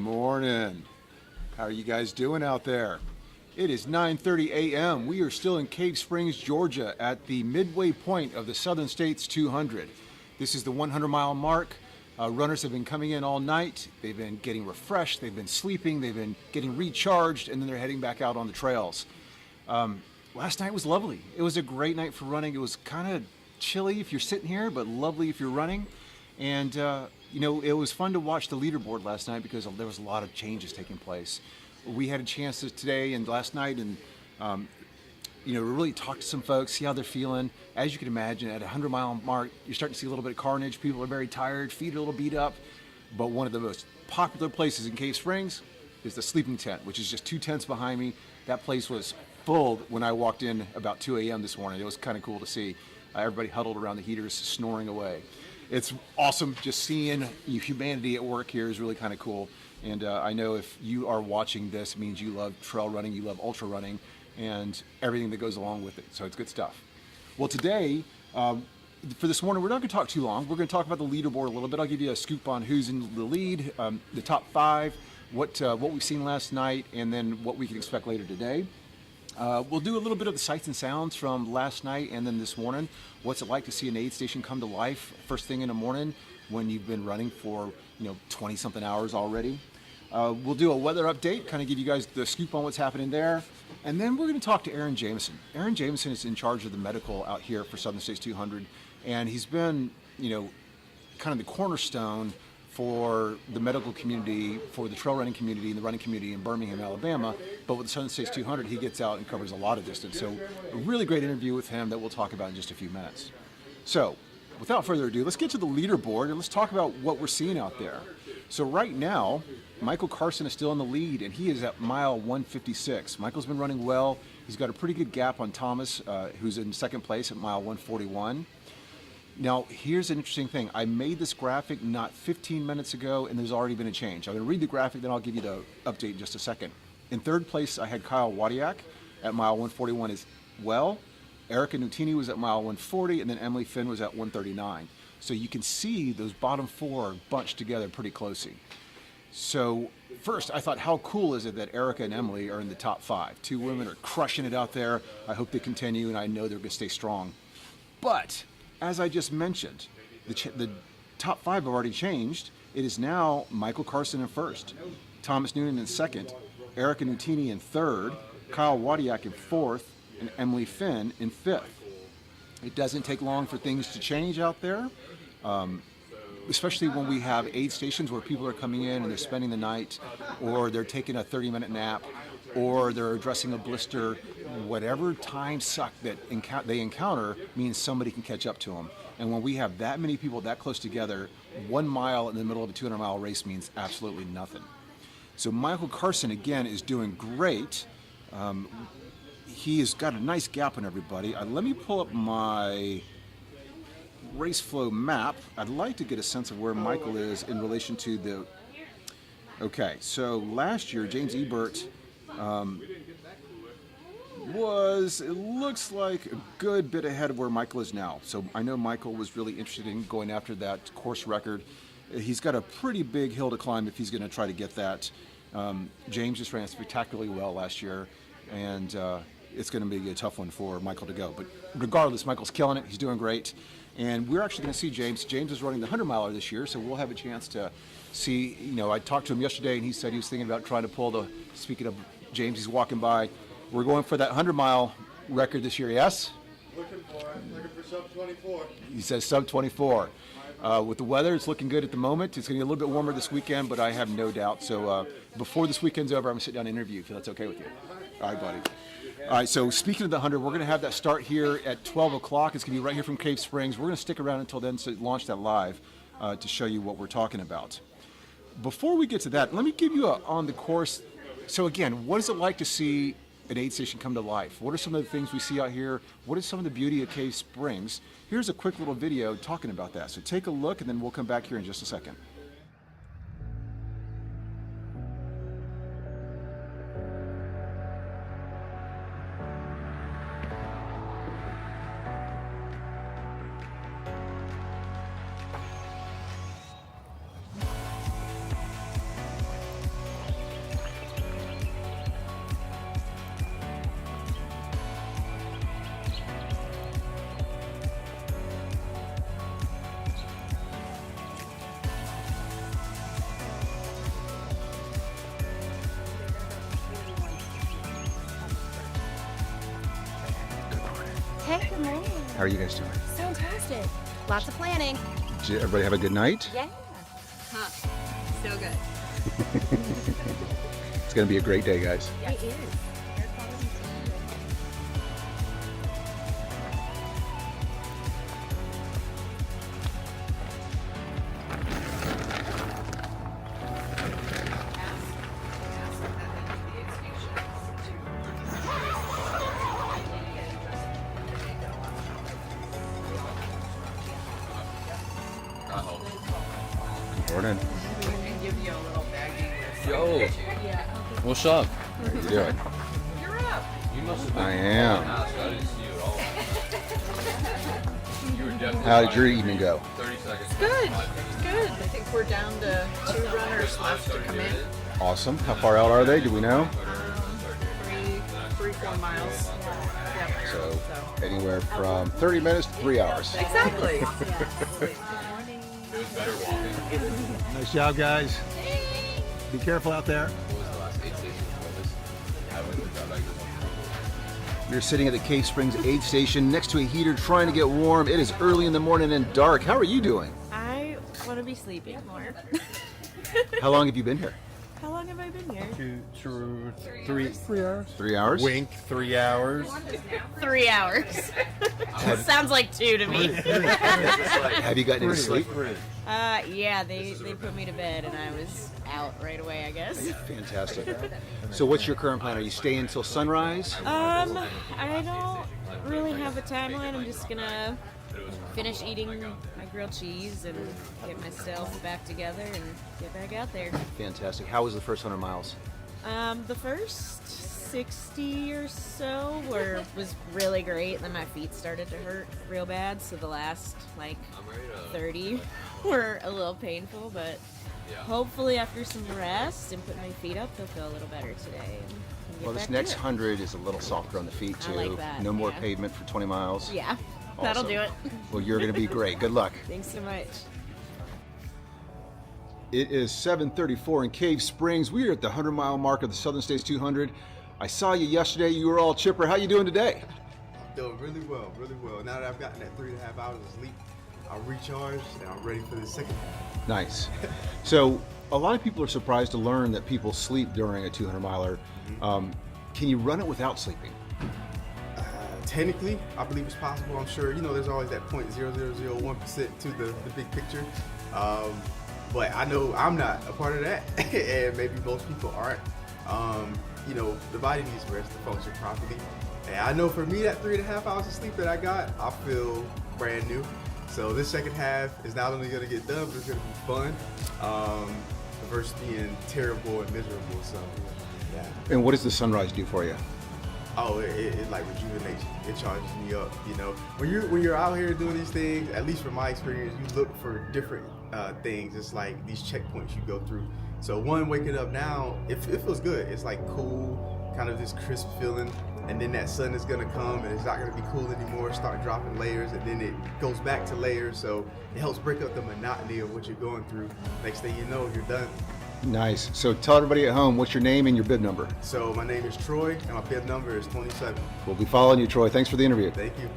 morning. How are you guys doing out there? It is 9:30 a.m. We are still in Cave Springs, Georgia at the midway point of the Southern States 200. This is the 100-mile mark. Runners have been coming in all night. They've been getting refreshed. They've been sleeping. They've been getting recharged, and then they're heading back out on the trails. Last night was lovely. It was a great night for running. It was kind of chilly if you're sitting here, but lovely if you're running. And it was fun to watch the leaderboard last night because there was a lot of changes taking place. We had a chance today and last night and really talk to some folks, see how they're feeling. As you can imagine, at a 100-mile mark, you're starting to see a little bit of carnage. People are very tired, feet are a little beat up. But one of the most popular places in Cave Springs is the sleeping tent, which is just 2 tents behind me. That place was full when I walked in about 2 a.m. this morning. It was kind of cool to see everybody huddled around the heaters, snoring away. It's awesome just seeing humanity at work here is really kind of cool. And I know if you are watching this, it means you love trail running, you love ultra running, and everything that goes along with it. So it's good stuff. Well, today, for this morning, we're not going to talk too long. We're going to talk about the leaderboard a little bit. I'll give you a scoop on who's in the lead, the top 5, what we've seen last night, and then what we can expect later today. We'll do a little bit of the sights and sounds from last night and then this morning. What's it like to see an aid station come to life first thing in the morning when you've been running for 20-something hours already. We'll do a weather update, kind of give you guys the scoop on what's happening there. And then we're going to talk to Aaron Jameson. Aaron Jameson is in charge of the medical out here for Southern States 200. And he's been, kind of the cornerstone for the medical community, for the trail running community, and the running community in Birmingham, Alabama. But with the Southern States 200, he gets out and covers a lot of distance. So a really great interview with him that we'll talk about in just a few minutes. So without further ado, let's get to the leaderboard and let's talk about what we're seeing out there. So right now, Michael Carson is still in the lead, and he is at mile 156. Michael's been running well. He's got a pretty good gap on Thomas, who's in second place at mile 141. Now, here's an interesting thing. I made this graphic not 15 minutes ago, and there's already been a change. I'm going to read the graphic, then I'll give you the update in just a second. In third place, I had Kyle Wadiak at mile 141 as well. Erica Nutini was at mile 140, and then Emily Finn was at 139. So you can see those bottom 4 are bunched together pretty closely. So first, I thought, how cool is it that Erica and Emily are in the top 5? 2 women are crushing it out there. I hope they continue, and I know they're going to stay strong. But as I just mentioned, the top 5 have already changed. It is now Michael Carson in first, Thomas Noonan in second, Erica Nutini in third, Kyle Wadiak in fourth, and Emily Finn in fifth. It doesn't take long for things to change out there, especially when we have aid stations where people are coming in and they're spending the night, or they're taking a 30-minute nap, or they're addressing a blister. Whatever time suck that they encounter means somebody can catch up to them. And when we have that many people that close together, 1 mile in the middle of a 200-mile race means absolutely nothing. So Michael Carson, again, is doing great. He has got a nice gap on everybody. Let me pull up my race flow map. I'd like to get a sense of where Michael is in relation to the... Okay, so last year, James Ebert it looks like a good bit ahead of where Michael is now. So I know Michael was really interested in going after that course record. He's got a pretty big hill to climb if he's going to try to get that. James just ran spectacularly well last year, and it's going to be a tough one for Michael to go. But regardless, Michael's killing it. He's doing great. And we're actually going to see James. James is running the 100-miler this year, so we'll have a chance to see. I talked to him yesterday, and he said he was thinking about trying to pull speaking of James, he's walking by. We're going for that 100-mile record this year, yes? Looking for sub 24. He says sub 24. With the weather, it's looking good at the moment. It's going to get a little bit warmer this weekend, but I have no doubt. So before this weekend's over, I'm going to sit down and interview you, if that's okay with you. All right, buddy. All right, so speaking of the 100, we're going to have that start here at 12 o'clock. It's going to be right here from Cave Springs. We're going to stick around until then to launch that live to show you what we're talking about. Before we get to that, let me give you on the course. So again, what is it like to see an aid station come to life? What are some of the things we see out here? What is some of the beauty of Cave Springs? Here's a quick little video talking about that. So take a look, and then we'll come back here in just a second. Hey, good morning. How are you guys doing? Fantastic. Lots of planning. Did everybody have a good night? Yeah. Huh. So good. It's going to be a great day, guys. It is. Morning. Yo, what's up? How you doing? You're up. You must have been. I am. I didn't see you at all. You were definitely. How did your evening go? 30 seconds. Good, good. I think we're down to 2 runners left to come in. Awesome. How far out are they? Do we know? 4 miles. Yep. So anywhere from 30 minutes to 3 hours. Exactly. Nice job, guys. Be careful out there. We're sitting at the Cave Springs aid station next to a heater trying to get warm. It is early in the morning and dark. How are you doing? I want to be sleeping more. How long have you been here? How long have I been here? 3 hours. 3 hours? Wink, 3 hours. 3 hours. Sounds like 2 to me. Have you gotten any sleep? Yeah, they put me to bed and I was out right away, I guess. Fantastic. So what's your current plan? Are you staying until sunrise? I don't really have a timeline. I'm just gonna finish eating my grilled cheese and get myself back together and get back out there. Fantastic. How was the first 100 miles? The first 60 or so was really great, and then my feet started to hurt real bad, so the last 30 were a little painful, but hopefully after some rest and putting my feet up, they'll feel a little better today. And get Well, this back next to it. 100 is a little softer on the feet, too. I like that, No more yeah. pavement for 20 miles. Yeah, that'll Awesome. do it. Well, you're going to be great. Good luck. Thanks so much. It is 7:34 in Cave Springs. We are at the 100-mile mark of the Southern States 200. I saw you yesterday. You were all chipper. How you doing today? I'm doing really well, really well. Now that I've gotten that 3.5 hours of sleep, I'm recharged and I'm ready for the second half. Nice. So a lot of people are surprised to learn that people sleep during a 200-miler. Can you run it without sleeping? Technically, I believe it's possible. I'm sure, there's always that 0.0001% to the big picture. But I know I'm not a part of that, and maybe most people aren't. The body needs rest to function properly. And I know for me, that 3.5 hours of sleep that I got, I feel brand new. So this second half is not only going to get done, but it's going to be fun versus being terrible and miserable. So, yeah. And what does the sunrise do for you? Oh, it like rejuvenates you. It charges me up. When you're out here doing these things, at least from my experience, you look for different things. It's like these checkpoints you go through. So waking up now, it feels good. It's like cool, kind of this crisp feeling. And then that sun is gonna come and it's not gonna be cool anymore, start dropping layers, and then it goes back to layers. So it helps break up the monotony of what you're going through. Next thing you know, you're done. Nice. So tell everybody at home what's your name and your bib number. So my name is Troy and my bib number is 27. We'll be following you, Troy. Thanks for the interview. Thank you.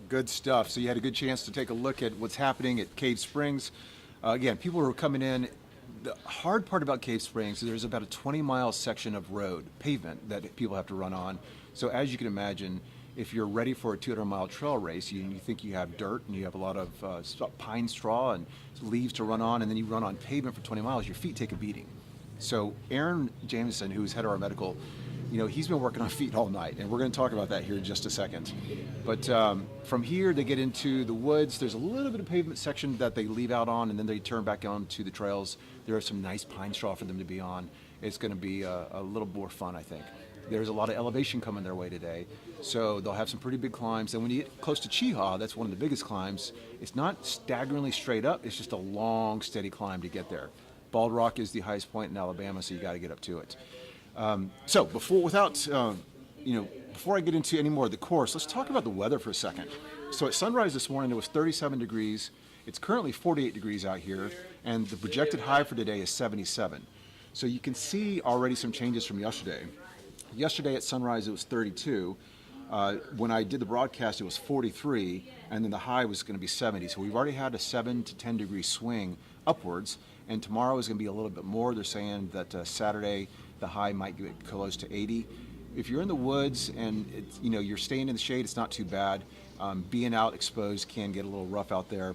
Good stuff. So you had a good chance to take a look at what's happening at Cave Springs. Again, people who are coming in. The hard part about Cave Springs is there's about a 20-mile section of road, pavement, that people have to run on. So as you can imagine, if you're ready for a 200-mile trail race, you think you have dirt and you have a lot of pine straw and leaves to run on, and then you run on pavement for 20 miles, your feet take a beating. So Aaron Jameson, who's head of our medical, he's been working on feet all night, and we're going to talk about that here in just a second. But from here, they get into the woods. There's a little bit of pavement section that they leave out on, and then they turn back onto the trails. There are some nice pine straw for them to be on. It's going to be a little more fun, I think. There's a lot of elevation coming their way today, so they'll have some pretty big climbs. And when you get close to Cheaha, that's one of the biggest climbs. It's not staggeringly straight up. It's just a long, steady climb to get there. Bald Rock is the highest point in Alabama, so you got to get up to it. So before I get into any more of the course, let's talk about the weather for a second. So at sunrise this morning, it was 37 degrees. It's currently 48 degrees out here, and the projected high for today is 77. So you can see already some changes from yesterday. Yesterday at sunrise, it was 32. When I did the broadcast, it was 43, and then the high was going to be 70. So we've already had a 7 to 10 degree swing upwards, and tomorrow is going to be a little bit more. They're saying that Saturday the high might get close to 80. If you're in the woods and you're staying in the shade, it's not too bad. Being out exposed can get a little rough out there.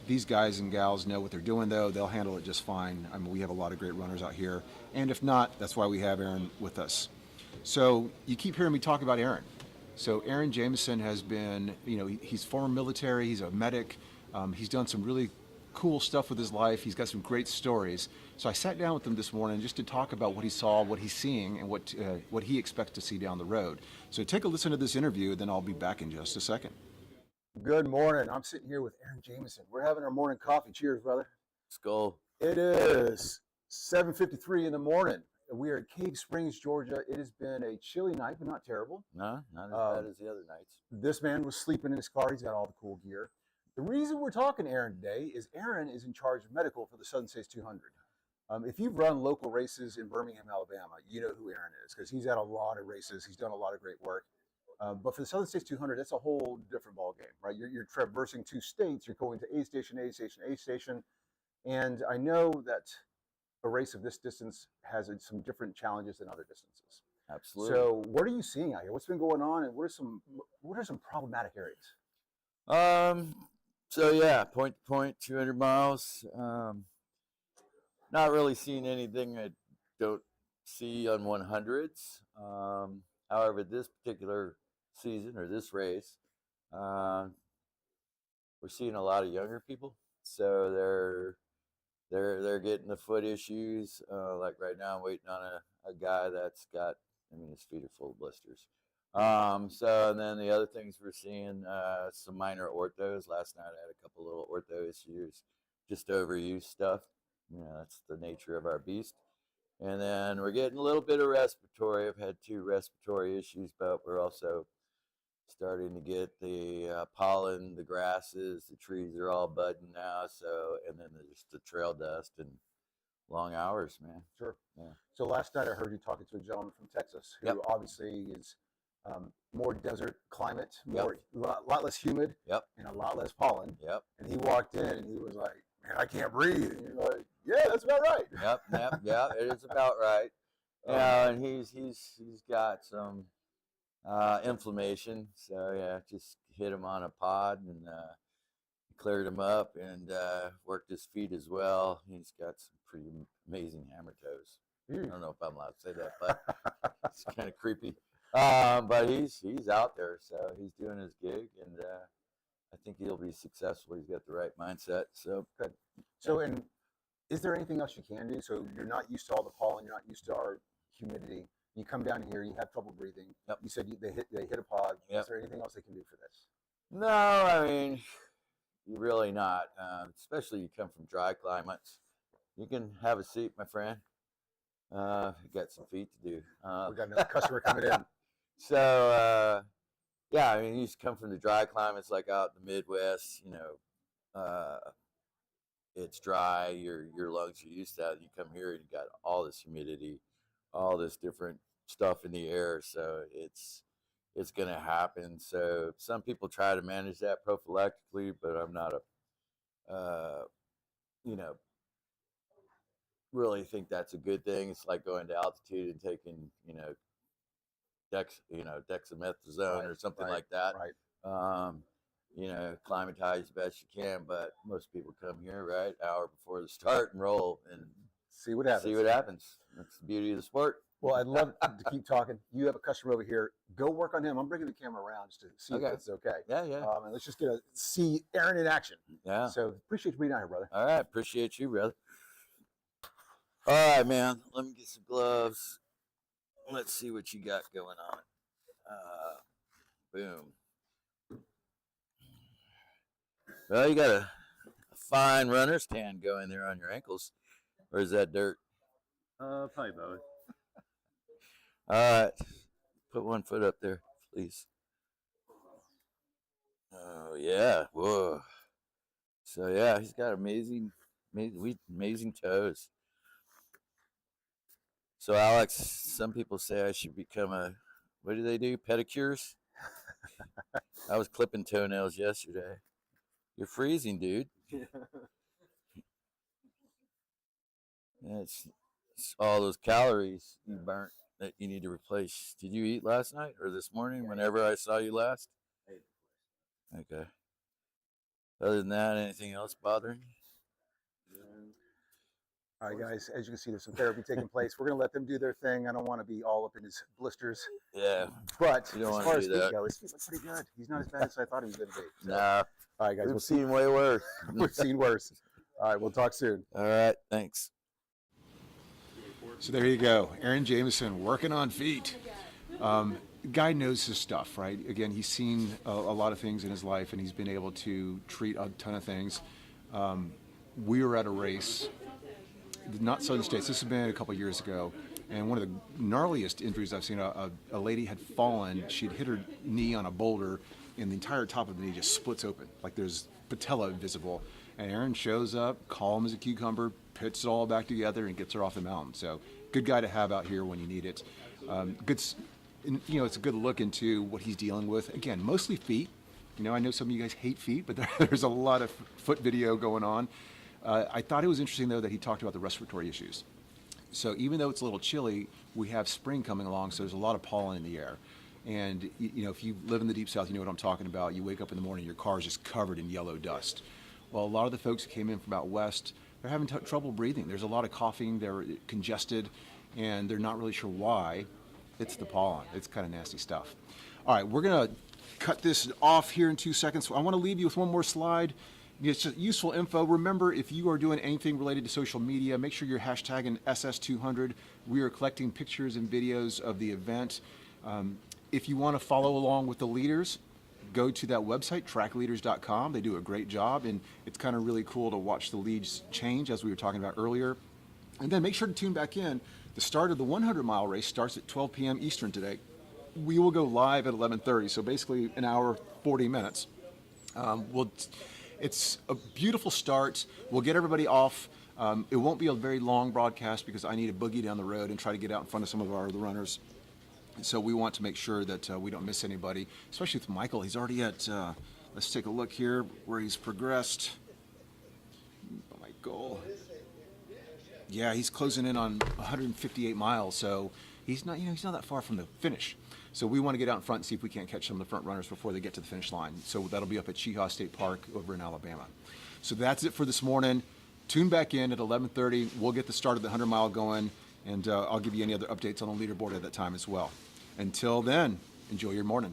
These guys and gals know what they're doing, though. They'll handle it just fine. I mean, we have a lot of great runners out here, and if not, that's why we have Aaron with us. So you keep hearing me talk about Aaron. So Aaron Jameson has been, he's former military, he's a medic, he's done some really cool stuff with his life, he's got some great stories. So I sat down with him this morning just to talk about what he saw, what he's seeing, and what he expects to see down the road. So take a listen to this interview, then I'll be back in just a second. Good morning. I'm sitting here with Aaron Jameson. We're having our morning coffee. Cheers, brother. Let's go. It is 7:53 in the morning. We are at Cave Springs, Georgia. It has been a chilly night, but not terrible. No, not as bad as the other nights. This man was sleeping in his car. He's got all the cool gear. The reason we're talking to Aaron today is Aaron is in charge of medical for the Southern States 200. If you've run local races in Birmingham, Alabama, you know who Aaron is because he's had a lot of races. He's done a lot of great work. But for the Southern States 200, that's a whole different ballgame, right? You're traversing 2 states. You're going to A station, A station, A station. And I know that a race of this distance has some different challenges than other distances. Absolutely. So what are you seeing out here? What's been going on, and what are some problematic areas? So yeah, point to point, 200 miles. Not really seeing anything I don't see on 100s. However, this particular season or this race, we're seeing a lot of younger people. So they're getting the foot issues. Like right now, I'm waiting on a guy that's got, his feet are full of blisters. So and then the other things we're seeing, some minor orthos. Last night I had a couple little ortho issues, just overuse stuff. That's the nature of our beast. And then we're getting a little bit of respiratory. I've had 2 respiratory issues, but we're also starting to get the pollen, the grasses, the trees are all budding now. So, and then there's the trail dust and long hours, man. Sure. Yeah. So last night I heard you talking to a gentleman from Texas who obviously is more desert climate, lot less humid, and a lot less pollen. And he walked in and he was like, "Man, I can't breathe." And you're like, "Yeah, that's about right." Yeah, it is about right. And he's got some inflammation. So yeah, just hit him on a pod and cleared him up and worked his feet as well. He's got some pretty amazing hammer toes. I don't know if I'm allowed to say that, but it's kind of creepy. But he's out there, so he's doing his gig, and I think he'll be successful. He's got the right mindset. So good. So, and is there anything else you can do? So you're not used to all the pollen, you're not used to our humidity. You come down here, you have trouble breathing. You said they hit a pod. Is there anything else they can do for this? No, I mean, you're really not. Especially you come from dry climates. You can have a seat, my friend. You got some feet to do. We got another customer coming in. So, yeah, I mean, you just come from the dry climates like out in the Midwest, it's dry, your lungs are used to that. You come here and you got all this humidity, all this different stuff in the air, so it's going to happen. So some people try to manage that prophylactically, but I'm not really think that's a good thing. It's like going to altitude and taking, dexamethasone or something like that. Climatize as best you can, but most people come here, right, hour before the start and roll and see what happens. That's the beauty of the sport. Well, I'd love to keep talking. You have a customer over here. Go work on him. I'm bringing the camera around just to see if it's okay. Yeah. And let's just see Aaron in action. Yeah. So appreciate you being out here, brother. All right. Appreciate you, brother. All right, man. Let me get some gloves. Let's see what you got going on. Boom. Well, you got a fine runner's tan going there on your ankles. Or is that dirt? Probably both. All right. Put one foot up there, please. Oh, yeah. Whoa. So, yeah, he's got amazing toes. So, Alex, some people say I should become what do they do? Pedicures? I was clipping toenails yesterday. You're freezing, dude. Yeah, it's all those calories you burnt that you need to replace. Did you eat last night or this morning? Whenever I saw you last. Okay. Other than that, anything else bothering you? All right, guys, as you can see, there's some therapy taking place. We're going to let them do their thing. I don't want to be all up in his blisters. Yeah. But You don't as wanna far do as feet that. go, his feet look pretty good. He's not as bad as I thought he was going to be. So, Nah. all right, guys, We've seen way worse. we've seen worse. All right, we'll talk soon. All right. Thanks. So there you go. Aaron Jameson working on feet. Guy knows his stuff, right? Again, he's seen a lot of things in his life, and he's been able to treat a ton of things. We were at a race, not Southern States. This has been a couple of years ago, and one of the gnarliest injuries I've seen. A lady had fallen. She'd hit her knee on a boulder, and the entire top of the knee just splits open, like there's patella visible. And Aaron shows up, calm as a cucumber, puts it all back together, and gets her off the mountain. So, good guy to have out here when you need it. It's a good look into what he's dealing with. Again, mostly feet. I know some of you guys hate feet, but there's a lot of foot video going on. I thought it was interesting, though, that he talked about the respiratory issues. So even though it's a little chilly, we have spring coming along, so there's a lot of pollen in the air. And, if you live in the Deep South, you know what I'm talking about. You wake up in the morning, your car is just covered in yellow dust. Well, a lot of the folks who came in from out west, they're having trouble breathing. There's a lot of coughing, they're congested, and they're not really sure why. It's the pollen. It's kind of nasty stuff. All right, we're going to cut this off here in 2 seconds. I want to leave you with one more slide. It's just useful info. Remember, if you are doing anything related to social media, make sure you're hashtagging SS200. We are collecting pictures and videos of the event. If you want to follow along with the leaders, go to that website, trackleaders.com. They do a great job, and it's kind of really cool to watch the leads change, as we were talking about earlier. And then make sure to tune back in. The start of the 100-mile race starts at 12 p.m. Eastern today. We will go live at 11:30, so basically an hour, 40 minutes. It's a beautiful start. We'll get everybody off. It won't be a very long broadcast because I need to boogie down the road and try to get out in front of some of our other runners. So we want to make sure that we don't miss anybody, especially with Michael. He's already at, let's take a look here where he's progressed. My goal. Yeah, he's closing in on 158 miles, so he's not that far from the finish. So we want to get out in front and see if we can't catch some of the front runners before they get to the finish line. So that'll be up at Cheaha State Park over in Alabama. So that's it for this morning. Tune back in at 11:30. We'll get the start of the 100-mile going, and I'll give you any other updates on the leaderboard at that time as well. Until then, enjoy your morning.